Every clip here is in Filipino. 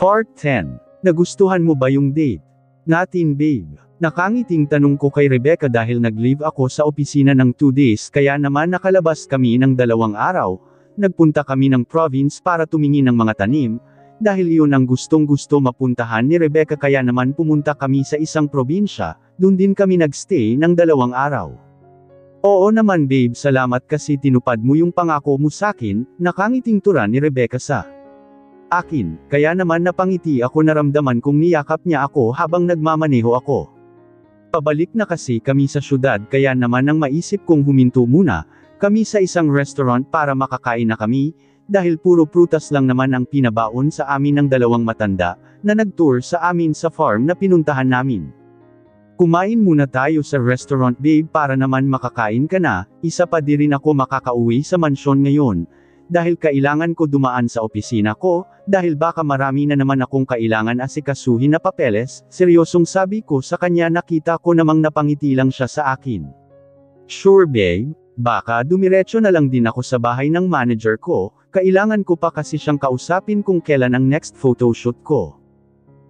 Part 10. Nagustuhan mo ba yung date natin, babe? Nakangiting tanong ko kay Rebecca dahil nag-leave ako sa opisina ng 2 days kaya naman nakalabas kami ng 2 araw. Nagpunta kami ng province para tumingin ng mga tanim, dahil iyon ang gustong-gusto mapuntahan ni Rebecca kaya naman pumunta kami sa isang probinsya, dun din kami nagstay ng 2 araw. Oo naman babe, salamat kasi tinupad mo yung pangako mo sakin, nakangiting tura ni Rebecca sa akin, kaya naman napangiti ako, naramdaman kong niyakap niya ako habang nagmamaneho ako. Pabalik na kasi kami sa syudad kaya naman nang maisip kong huminto muna kami sa isang restaurant para makakain na kami, dahil puro prutas lang naman ang pinabaon sa amin ng 2 matanda, na nag-tour sa amin sa farm na pinuntahan namin. Kumain muna tayo sa restaurant babe para naman makakain ka na, isa pa di rin ako makakauwi sa mansyon ngayon, dahil kailangan ko dumaan sa opisina ko, dahil baka marami na naman akong kailangan asikasuhin na papeles, seryosong sabi ko sa kanya, nakita ko namang napangiti lang siya sa akin. Sure babe, baka dumiretso na lang din ako sa bahay ng manager ko, kailangan ko pa kasi siyang kausapin kung kailan ang next photoshoot ko.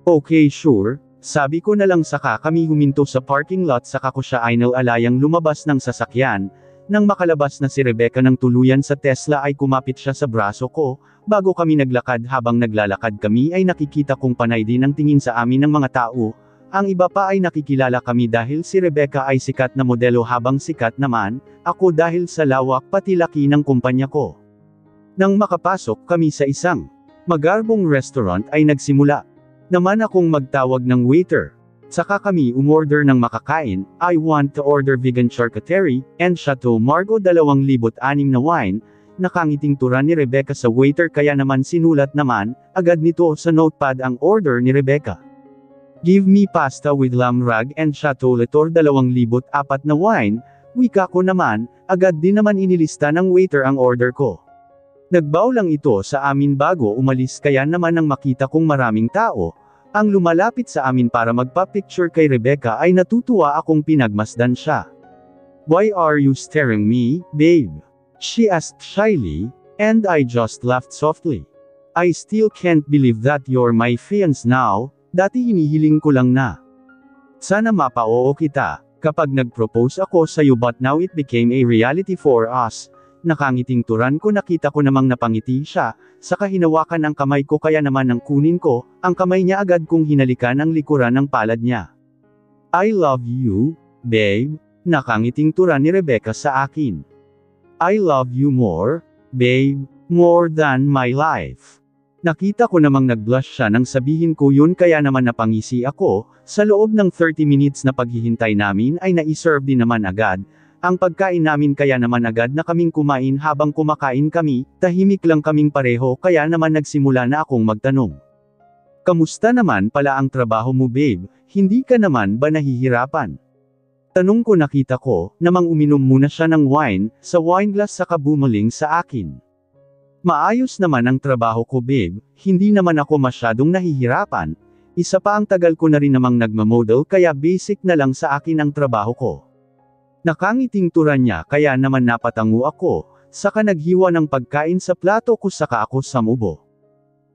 Okay sure, sabi ko na lang saka kami huminto sa parking lot saka ko siya alayang lumabas ng sasakyan. Nang makalabas na si Rebecca ng tuluyan sa Tesla ay kumapit siya sa braso ko, bago kami naglakad. Habang naglalakad kami ay nakikita kong panay din ang tingin sa amin ng mga tao, ang iba pa ay nakikilala kami dahil si Rebecca ay sikat na modelo habang sikat naman, ako dahil sa lawak pati laki ng kumpanya ko. Nang makapasok kami sa isang magarbong restaurant ay nagsimula naman akong magtawag ng waiter. Saka kami umorder ng makakain, I want to order vegan charcuterie, and Chateau Margaux 2006 na wine, nakangiting tura ni Rebecca sa waiter kaya naman sinulat naman, agad nito sa notepad ang order ni Rebecca. Give me pasta with lamb rag and Chateau Latour 2004 na wine, wika ko naman, agad din naman inilista ng waiter ang order ko. Nagbaw lang ito sa amin bago umalis kaya naman nang makita kong maraming tao, ang lumalapit sa amin para magpa-picture kay Rebecca ay natutuwa akong pinagmasdan siya. Why are you staring me, babe? She asked shyly, and I just laughed softly. I still can't believe that you're my fiancé now, dati hinihiling ko lang na sana mapa-oo kita, kapag nag-propose ako sa'yo but now it became a reality for us. Nakangiting turan ko, nakita ko namang napangiti siya, saka hinawakan ang kamay ko kaya naman nang kunin ko, ang kamay niya agad kong hinalikan ang likuran ng palad niya. I love you, babe, nakangiting turan ni Rebecca sa akin. I love you more, babe, more than my life. Nakita ko namang nag-blush siya nang sabihin ko yun kaya naman napangisi ako, sa loob ng 30 minutes na paghihintay namin ay naiserve din naman agad ang pagkain namin kaya naman agad na kaming kumain. Habang kumakain kami, tahimik lang kaming pareho kaya naman nagsimula na akong magtanong. Kamusta naman pala ang trabaho mo babe, hindi ka naman ba nahihirapan? Tanong ko, nakita ko, namang uminom muna siya ng wine, sa wine glass saka bumuling sa akin. Maayos naman ang trabaho ko babe, hindi naman ako masyadong nahihirapan, isa pa ang tagal ko na rin namang nagmamodel kaya basic na lang sa akin ang trabaho ko. Nakangiting turan niya kaya naman napatango ako, saka naghiwa ng pagkain sa plato ko saka ako sumubo.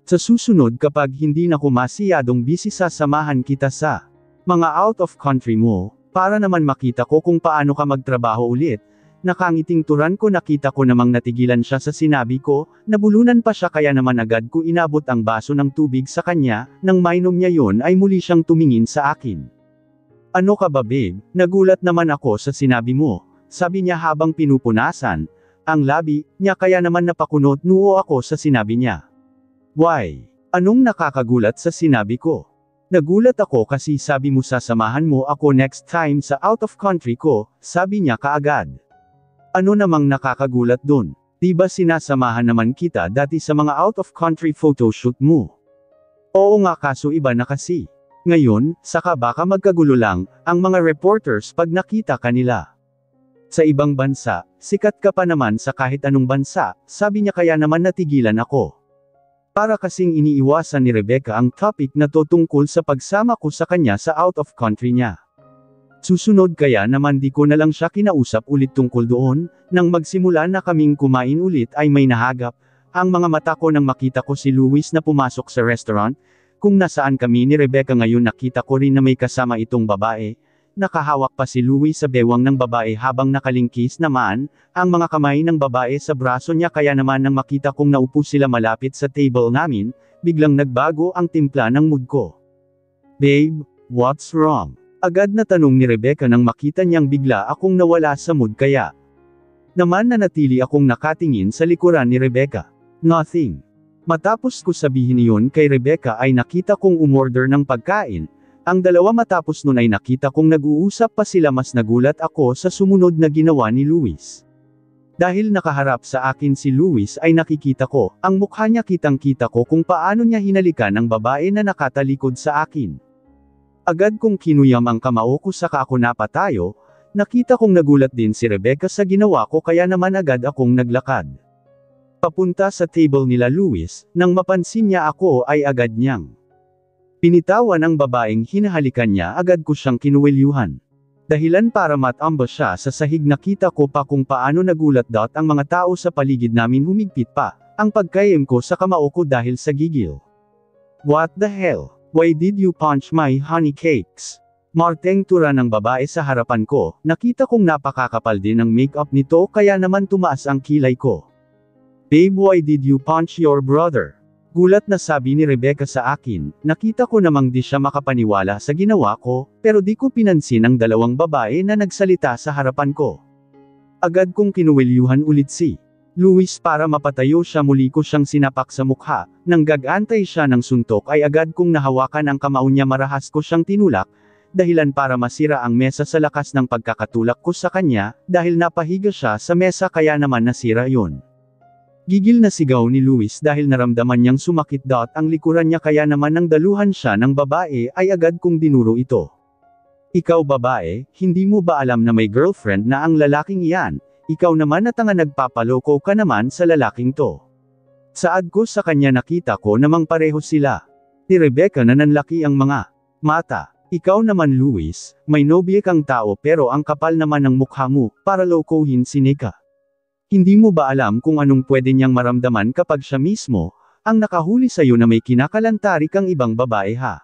Sa susunod kapag hindi na ko masyadong busy sasamahan kita sa mga out of country mo, para naman makita ko kung paano ka magtrabaho ulit. Nakangiting turan ko, nakita ko namang natigilan siya sa sinabi ko, nabulunan pa siya kaya naman agad ko inabot ang baso ng tubig sa kanya, nang mainom niya yon ay muli siyang tumingin sa akin. Ano ka ba babe, nagulat naman ako sa sinabi mo, sabi niya habang pinupunasan ang labi niya kaya naman napakunot noo ako sa sinabi niya. Why? Anong nakakagulat sa sinabi ko? Nagulat ako kasi sabi mo sasamahan mo ako next time sa out of country ko, sabi niya kaagad. Ano namang nakakagulat dun? Diba sinasamahan naman kita dati sa mga out of country photoshoot mo? Oo nga, kaso iba na kasi. Ngayon, saka baka magkagulo lang ang mga reporters pag nakita kanila sa ibang bansa, sikat ka pa naman sa kahit anong bansa, sabi niya kaya naman natigilan ako. Para kasing iniiwasan ni Rebecca ang topic na to tungkol sa pagsama ko sa kanya sa out of country niya. Susunod kaya naman di ko na lang siya kinausap ulit tungkol doon, nang magsimula na kaming kumain ulit ay may nahagap ang mga mata ko nang makita ko si Luis na pumasok sa restaurant. Kung nasaan kami ni Rebecca ngayon nakita ko rin na may kasama itong babae. Nakahawak pa si Louis sa bewang ng babae habang nakalingkis naman, ang mga kamay ng babae sa braso niya kaya naman nang makita kong naupo sila malapit sa table namin, biglang nagbago ang timpla ng mood ko. Babe, what's wrong? Agad na tanong ni Rebecca nang makita niyang bigla akong nawala sa mood kaya. Naman nanatili akong nakatingin sa likuran ni Rebecca. Nothing. Matapos ko sabihin iyon kay Rebecca ay nakita kong umorder ng pagkain. Ang dalawa matapos nun ay nakita kong nag-uusap pa sila mas nagulat ako sa sumunod na ginawa ni Louis. Dahil nakaharap sa akin si Louis ay nakikita ko, ang mukha niya kitang-kita ko kung paano niya hinalikan ang babae na nakatalikod sa akin. Agad kong kinuyam ang kamao ko saka ako napatayo, nakita kong nagulat din si Rebecca sa ginawa ko kaya naman agad akong naglakad. Papunta sa table nila Louis, nang mapansin niya ako ay agad niyang pinitawan ang babaeng hinahalikan niya agad ko siyang kinuwelyuhan. Dahilan para matamba siya sa sahig nakita ko pa kung paano nagulat ang mga tao sa paligid namin humigpit pa, ang pagkaim ko sa kamao ko dahil sa gigil. What the hell? Why did you punch my honey cakes? Marteng tura ng babae sa harapan ko, nakita kong napakakapal din ang makeup nito kaya naman tumaas ang kilay ko. Babe, why did you punch your brother? Gulat na sabi ni Rebecca sa akin, nakita ko namang di siya makapaniwala sa ginawa ko, pero di ko pinansin ang dalawang babae na nagsalita sa harapan ko. Agad kong kinuwelyuhan ulit si Louis para mapatayo siya muli ko siyang sinapak sa mukha, nang gagantay siya ng suntok ay agad kong nahawakan ang kamao niya marahas ko siyang tinulak, dahilan para masira ang mesa sa lakas ng pagkakatulak ko sa kanya, dahil napahiga siya sa mesa kaya naman nasira yun. Gigil na sigaw ni Louis dahil naramdaman niyang sumakit ang likuran niya kaya naman nang daluhan siya ng babae ay agad kong dinuro ito. Ikaw babae, hindi mo ba alam na may girlfriend na ang lalaking iyan, ikaw naman na tanga nagpapaloko ka naman sa lalaking to. Saad ko sa kanya nakita ko namang pareho sila. Ni Rebecca na nanlaki ang mga mata. Ikaw naman Louis, may nobye kang tao pero ang kapal naman ng mukha mo, para lokohin si Nika. Hindi mo ba alam kung anong pwede niyang maramdaman kapag siya mismo, ang nakahuli sa'yo na may kinakalantari kang ibang babae ha?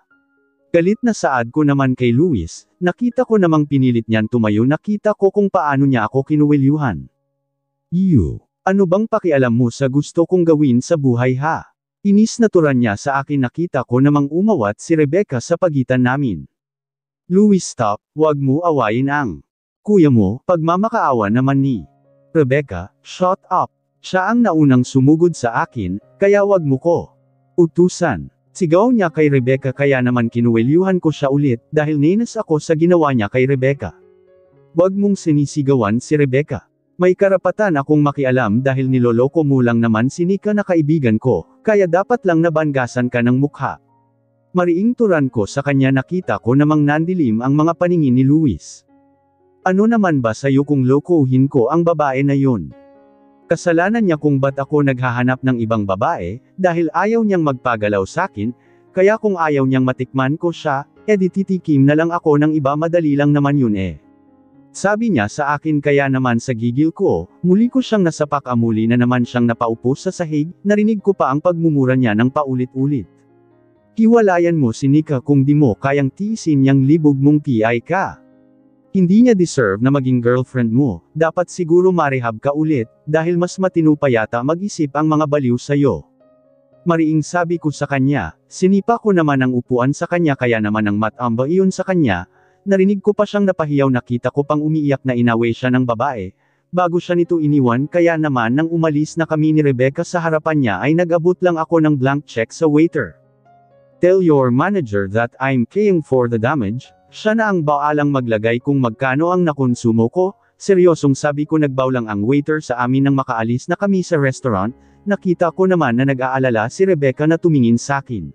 Galit na saad ko naman kay Louis, nakita ko namang pinilit niyan tumayo nakita ko kung paano niya ako kinuwelyuhan. You, ano bang pakialam mo sa gusto kong gawin sa buhay ha? Inis na turan niya sa akin nakita ko namang umawat si Rebecca sa pagitan namin. Louis stop, wag mo awayin ang kuya mo, pagmamakaawa naman ni Rebecca, shut up. Siya ang naunang sumugod sa akin, kaya wag mo ko utusan. Sigaw niya kay Rebecca kaya naman kinuwelyuhan ko siya ulit, dahil ninas ako sa ginawa niya kay Rebecca. Wag mong sinisigawan si Rebecca. May karapatan akong makialam dahil niloloko mo lang naman si Nika na kaibigan ko, kaya dapat lang nabanggasan ka ng mukha. Mariing turan ko sa kanya nakita ko namang nandilim ang mga paningin ni Louis. Ano naman ba sa'yo kung lokohin ko ang babae na yun? Kasalanan niya kung ba't ako naghahanap ng ibang babae, dahil ayaw niyang magpagalaw sa'kin, kaya kung ayaw niyang matikman ko siya, edi titikim na lang ako ng iba madali lang naman yun eh. Sabi niya sa akin kaya naman sa gigil ko, muli ko siyang nasapak amuli na naman siyang napaupo sa sahig, narinig ko pa ang pagmumura niya ng paulit-ulit. Hiwalayan mo si Nika kung di mo kayang tiisin niyang libog mong PI ka. Hindi niya deserve na maging girlfriend mo, dapat siguro marehab ka ulit, dahil mas matino pa yata mag-isip ang mga baliw sa'yo. Mariing sabi ko sa kanya, sinipa ko naman ang upuan sa kanya kaya naman ang matamba iyon sa kanya, narinig ko pa siyang napahiyaw nakita ko pang umiiyak na inaway siya ng babae, bago siya nito iniwan kaya naman nang umalis na kami ni Rebecca sa harapan niya ay nag-abot lang ako ng blank check sa waiter. Tell your manager that I'm paying for the damage. Siya na ang baalang maglagay kung magkano ang nakonsumo ko, seryosong sabi ko nagbaw lang ang waiter sa amin nang makaalis na kami sa restaurant, nakita ko naman na nag-aalala si Rebecca na tumingin sakin.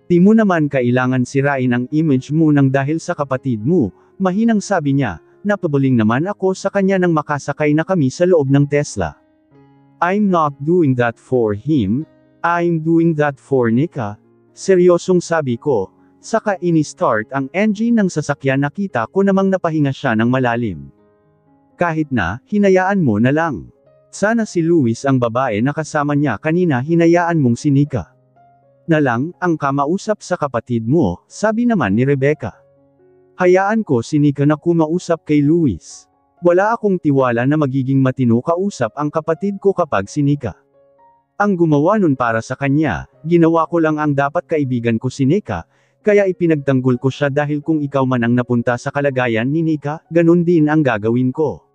Di mo naman kailangan sirain ang image mo nang dahil sa kapatid mo, mahinang sabi niya, napabuling naman ako sa kanya nang makasakay na kami sa loob ng Tesla. I'm not doing that for him, I'm doing that for Nika, seryosong sabi ko. Saka ini-start ang engine ng sasakyan nakita ko namang napahinga siya ng malalim. Kahit na, hinayaan mo na lang. Sana si Louis ang babae na kasama niya kanina hinayaan mong si Nika. na lang ang kamausap sa kapatid mo, sabi naman ni Rebecca. Hayaan ko si Nika na kumausap kay Luis. Wala akong tiwala na magiging matino kausap ang kapatid ko kapag si Nika. Ang gumawa nun para sa kanya, ginawa ko lang ang dapat kaibigan ko si Nika, kaya ipinagtanggol ko siya dahil kung ikaw man ang napunta sa kalagayan ni Nika, ganun din ang gagawin ko.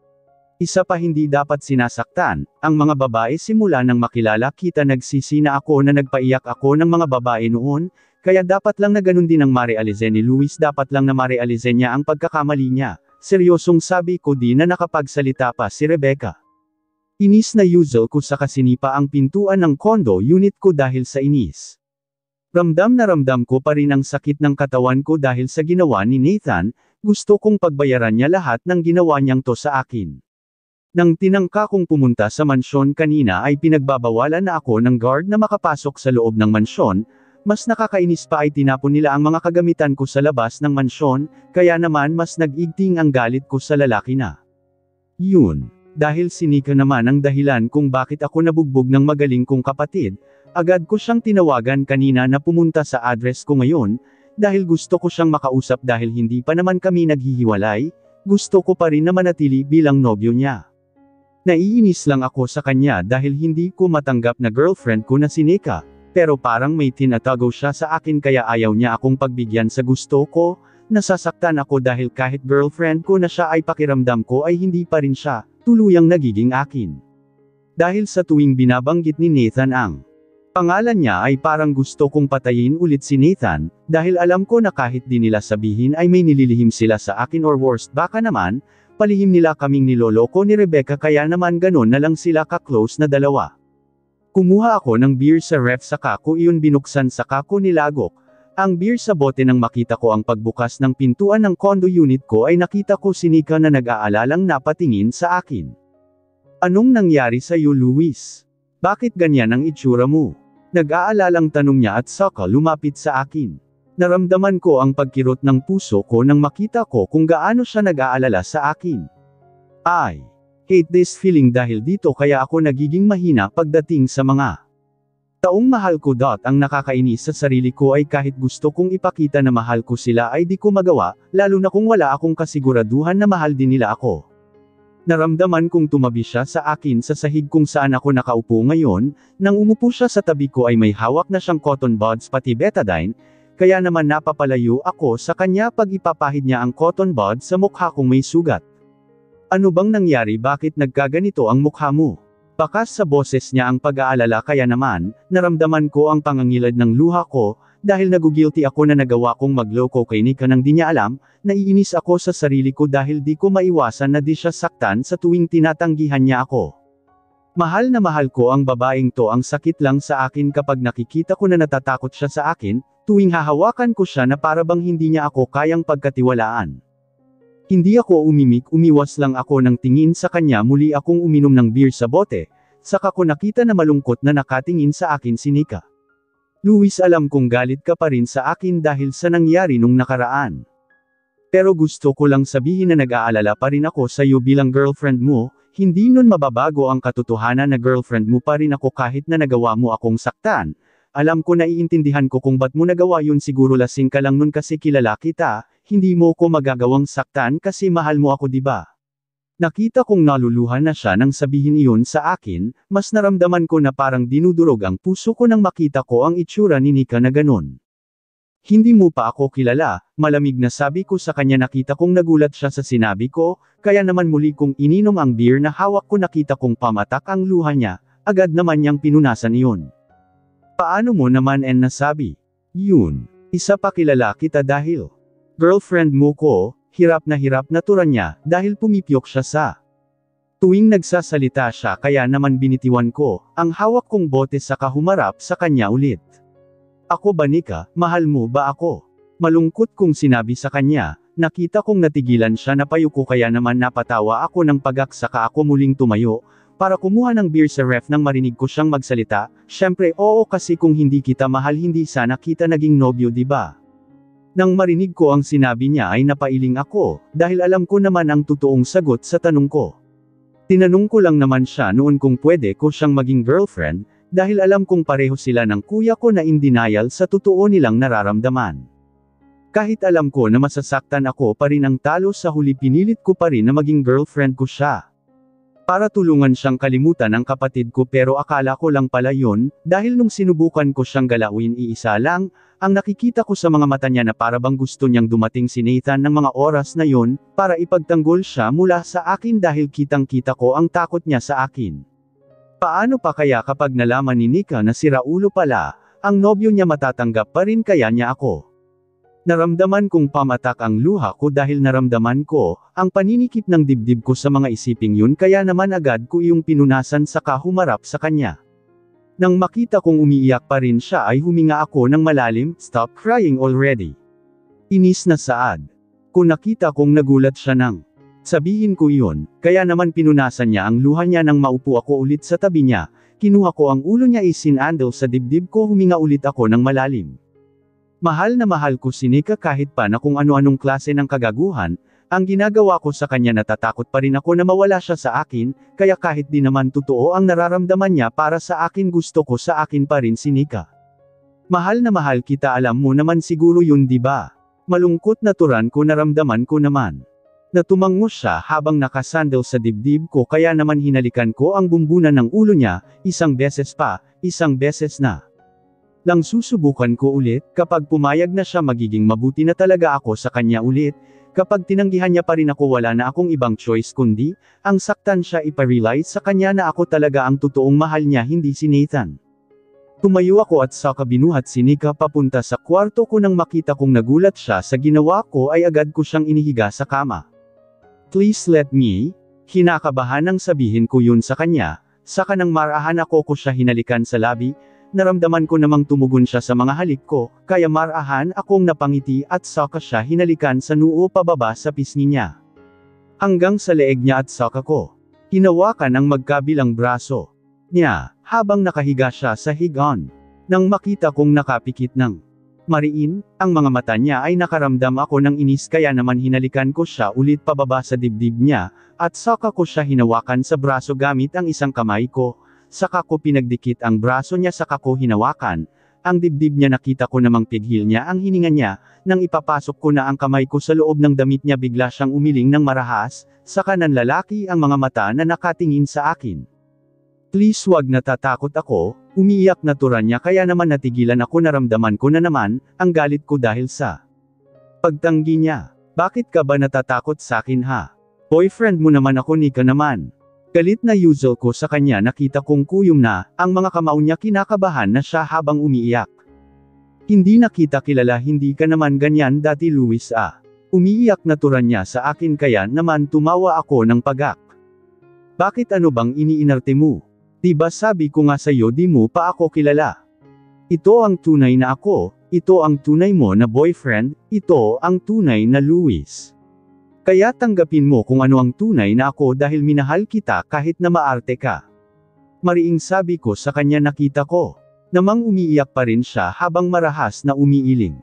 Isa pa hindi dapat sinasaktan, ang mga babae simula nang makilala kita nagsisi na ako na nagpaiyak ako ng mga babae noon, kaya dapat lang na ganun din ang marealize ni Luis dapat lang na marealize niya ang pagkakamali niya, seryosong sabi ko di na nakapagsalita pa si Rebecca. Inis na yuzel ko sa kasinipa ang pintuan ng condo unit ko dahil sa inis. Ramdam na ramdam ko pa rin ang sakit ng katawan ko dahil sa ginawa ni Nathan, gusto kong pagbayaran niya lahat ng ginawa niyang to sa akin. Nang tinangka kong pumunta sa mansyon kanina ay pinagbabawalan na ako ng guard na makapasok sa loob ng mansyon, mas nakakainis pa ay tinapon nila ang mga kagamitan ko sa labas ng mansyon, kaya naman mas nag-igting ang galit ko sa lalaki na yun. Dahil si Nika naman ang dahilan kung bakit ako nabugbog ng magaling kong kapatid, agad ko siyang tinawagan kanina na pumunta sa address ko ngayon, dahil gusto ko siyang makausap dahil hindi pa naman kami naghihiwalay, gusto ko pa rin na manatili bilang nobyo niya. Naiinis lang ako sa kanya dahil hindi ko matanggap na girlfriend ko na si Nika, pero parang may tinatago siya sa akin kaya ayaw niya akong pagbigyan sa gusto ko, nasasaktan ako dahil kahit girlfriend ko na siya ay pakiramdam ko ay hindi pa rin siya, tuluyang nagiging akin. Dahil sa tuwing binabanggit ni Nathan ang pangalan niya ay parang gusto kong patayin ulit si Nathan, dahil alam ko na kahit di nila sabihin ay may nililihim sila sa akin or worst baka naman, palihim nila kaming niloloko ni Rebecca kaya naman ganon na lang sila ka-close na dalawa. Kumuha ako ng beer sa ref saka ko iyon binuksan saka ko nilagok. Ang beer sa bote nang makita ko ang pagbukas ng pintuan ng condo unit ko ay nakita ko si Nika na nag-aalalang napatingin sa akin. Anong nangyari sa iyo Luis? Bakit ganyan ang itsura mo? Nag-aalalang tanong niya at saka lumapit sa akin. Naramdaman ko ang pagkirot ng puso ko nang makita ko kung gaano siya nag-aalala sa akin. I hate this feeling dahil dito kaya ako nagiging mahina pagdating sa mga taong mahal ko. Ang nakakainis sa sarili ko ay kahit gusto kong ipakita na mahal ko sila ay di ko magawa, lalo na kung wala akong kasiguraduhan na mahal din nila ako. Naramdaman kong tumabi siya sa akin sa sahig kung saan ako nakaupo ngayon, nang umupo siya sa tabi ko ay may hawak na siyang cotton buds pati betadine, kaya naman napapalayo ako sa kanya pag ipapahid niya ang cotton bud sa mukha kong may sugat. Ano bang nangyari bakit nagkaganito ang mukha mo? Bakas sa boses niya ang pag-aalala kaya naman, naramdaman ko ang pangangilad ng luha ko, dahil nagugilty ako na nagawa kong magloko kay Nika nang di niya alam, naiinis ako sa sarili ko dahil di ko maiwasan na di siya saktan sa tuwing tinatanggihan niya ako. Mahal na mahal ko ang babaeng to ang sakit lang sa akin kapag nakikita ko na natatakot siya sa akin, tuwing hahawakan ko siya na para bang hindi niya ako kayang pagkatiwalaan. Hindi ako umimik umiwas lang ako ng tingin sa kanya muli akong uminom ng beer sa bote, saka ko nakita na malungkot na nakatingin sa akin si Nika. Luis alam kong galit ka pa rin sa akin dahil sa nangyari nung nakaraan. Pero gusto ko lang sabihin na nag-aalala pa rin ako sa iyo bilang girlfriend mo, hindi nun mababago ang katotohanan na girlfriend mo pa rin ako kahit na nagawa mo akong saktan. Alam ko na iintindihan ko kung ba't mo nagawa yun siguro lasing ka lang nun kasi kilala kita, hindi mo ko magagawang saktan kasi mahal mo ako diba? Nakita kong naluluhan na siya nang sabihin iyon sa akin, mas naramdaman ko na parang dinudurog ang puso ko nang makita ko ang itsura ni Nika na ganon. Hindi mo pa ako kilala, malamig na sabi ko sa kanya nakita kong nagulat siya sa sinabi ko, kaya naman muli kong ininom ang beer na hawak ko nakita kong pamatak ang luha niya, agad naman niyang pinunasan iyon. Paano mo naman nasabi? Yun, isa pa kilala kita dahil girlfriend mo ko, hirap na turan niya, dahil pumipyok siya sa tuwing nagsasalita siya kaya naman binitiwan ko, ang hawak kong bote saka humarap sa kanya ulit. Ako ba Nika, mahal mo ba ako? Malungkot kong sinabi sa kanya, nakita kong natigilan siya na payuko kaya naman napatawa ako ng pagak saka ako muling tumayo, para kumuha ng beer sa ref nang marinig ko siyang magsalita, syempre oo kasi kung hindi kita mahal hindi sana kita naging nobyo diba? Nang marinig ko ang sinabi niya ay napailing ako, dahil alam ko naman ang totoong sagot sa tanong ko. Tinanong ko lang naman siya noon kung pwede ko siyang maging girlfriend, Dahil alam kong pareho sila ng kuya ko na in denial sa totoo nilang nararamdaman. Kahit alam ko na masasaktan ako pa rin ang talo, sa huli pinilit ko pa rin na maging girlfriend ko siya. Para tulungan siyang kalimutan ang kapatid ko, pero akala ko lang pala yun, dahil nung sinubukan ko siyang galawin iisa lang, ang nakikita ko sa mga mata niya na para bang gusto niyang dumating si Nathan ng mga oras na yun, para ipagtanggol siya mula sa akin dahil kitang-kita ko ang takot niya sa akin. Paano pa kaya kapag nalaman ni Nika na si Raulo pala, ang nobyo niya, matatanggap pa rin kaya niya ako? Naramdaman kong pamatak ang luha ko dahil naramdaman ko ang paninikip ng dibdib ko sa mga isiping yun, kaya naman agad ko iyong pinunasan saka humarap sa kanya. Nang makita kong umiiyak pa rin siya ay huminga ako ng malalim, "Stop crying already." Inis na saad ko, nakita kong nagulat siya nang sabihin ko iyon, kaya naman pinunasan niya ang luha niya. Nang maupo ako ulit sa tabi niya, kinuha ko ang ulo niya, isinandal sa dibdib ko, huminga ulit ako ng malalim. Mahal na mahal ko si Nika kahit pa na kung ano-anong klase ng kagaguhan ang ginagawa ko sa kanya, natatakot pa rin ako na mawala siya sa akin, kaya kahit di naman totoo ang nararamdaman niya para sa akin, gusto ko sa akin pa rin si Nika. Mahal na mahal kita, alam mo naman siguro yun, di ba? Malungkot na turan ko, naramdaman ko naman na tumango siya habang nakasandal sa dibdib ko, kaya naman hinalikan ko ang bumbunan ng ulo niya, isang beses pa, isang beses na lang susubukan ko ulit. Kapag pumayag na siya, magiging mabuti na talaga ako sa kanya ulit. Kapag tinanggihan niya pa rin ako, wala na akong ibang choice kundi ang saktan siya, ipa-realize sa kanya na ako talaga ang totoong mahal niya, hindi si Nathan. Tumayo ako at saka binuhat si Nika papunta sa kwarto ko. Nang makita kong nagulat siya sa ginawa ko ay agad ko siyang inihiga sa kama. "Please let me." Kinakabahan nang sabihin ko yun sa kanya, saka nang marahan ako ko siya hinalikan sa labi. Naramdaman ko namang tumugon siya sa mga halik ko, kaya marahan akong napangiti at saka siya hinalikan sa noo pababa sa pisngi niya, hanggang sa leeg niya, at saka ko hinawakan ang magkabilang braso niya, habang nakahiga siya sa higaan. Nang makita kong nakapikit ng mariin ang mga mata niya ay nakaramdam ako ng inis, kaya naman hinalikan ko siya ulit pababa sa dibdib niya, at saka ko siya hinawakan sa braso gamit ang isang kamay ko. Saka ko pinagdikit ang braso niya, saka ko hinawakan ang dibdib niya. Nakita ko namang pighil niya ang hininga niya. Nang ipapasok ko na ang kamay ko sa loob ng damit niya, bigla siyang umiling ng marahas, saka nanlalaki ang mga mata na nakatingin sa akin. "Please wag, natatakot ako." Umiiyak na turan niya, kaya naman natigilan ako. Naramdaman ko na naman ang galit ko dahil sa pagtanggi niya. "Bakit ka ba natatakot sa akin, ha? Boyfriend mo naman ako." Nika naman. Galit na yuzel ko sa kanya. Nakita kong kuyom na ang mga kamao niya, kinakabahan na siya habang umiiyak. "Hindi na kita kilala, hindi ka naman ganyan dati, Luis, ah." Umiiyak na turan niya sa akin, kaya naman tumawa ako ng pagak. "Bakit, ano bang iniinarte mo? Diba sabi ko nga sa'yo di mo pa ako kilala? Ito ang tunay na ako, ito ang tunay mo na boyfriend, ito ang tunay na Luis. Kaya tanggapin mo kung ano ang tunay na ako dahil minahal kita kahit na maarte ka." Mariing sabi ko sa kanya. Nakita ko namang umiiyak pa rin siya habang marahas na umiiling.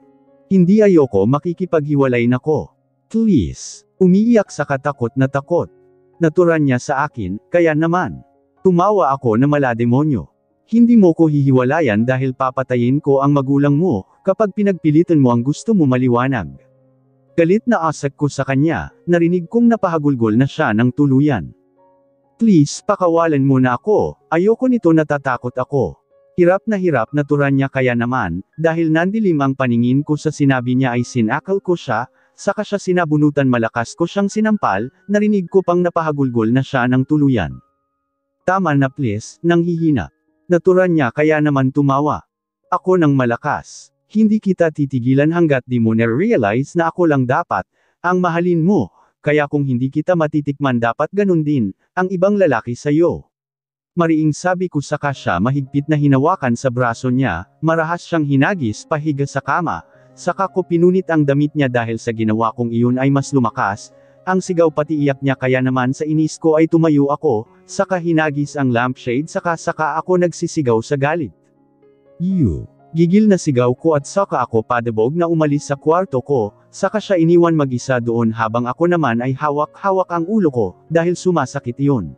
"Hindi, ayoko makikipaghiwalay na ko. Please." Umiiyak sa katakot na takot. Naturan niya sa akin, kaya naman tumawa ako na malademonyo. "Hindi mo ko hihiwalayan dahil papatayin ko ang magulang mo kapag pinagpilitan mo ang gusto mo, maliwanag." Galit na asak ko sa kanya. Narinig kong napahagulgol na siya ng tuluyan. "Please, pakawalan mo na ako, ayoko nito, natatakot ako." Hirap na turan niya, kaya naman dahil nandilim ang paningin ko sa sinabi niya ay sinakal ko siya, saka siya sinabunutan. Malakas ko siyang sinampal. Narinig ko pang napahagulgol na siya ng tuluyan. "Tama na please," nang hihina. Naturan niya, kaya naman tumawa ako ng malakas. "Hindi kita titigilan hanggat di mo na-realize na ako lang dapat ang mahalin mo, kaya kung hindi kita matitikman dapat ganun din ang ibang lalaki sa'yo." Mariing sabi ko, saka siya mahigpit na hinawakan sa braso niya. Marahas siyang hinagis pahiga sa kama, saka ko pinunit ang damit niya. Dahil sa ginawa kong iyon ay mas lumakas ang sigaw pati iyak niya, kaya naman sa inis ko ay tumayo ako, saka hinagis ang lampshade, saka ako nagsisigaw sa galit. "You!" Gigil na sigaw ko at saka ako padabog na umalis sa kwarto ko, saka siya iniwan mag-isa doon habang ako naman ay hawak-hawak ang ulo ko, dahil sumasakit iyon.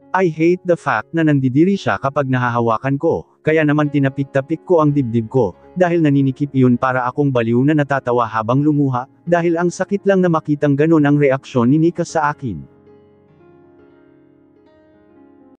I hate the fact na nandidiri siya kapag nahahawakan ko. kaya naman tinapik-tapik ko ang dibdib ko, dahil naninikip iyon para akong baliw na natatawa habang lumuha, dahil ang sakit lang na makitang ganon ang reaksyon ni Nika sa akin.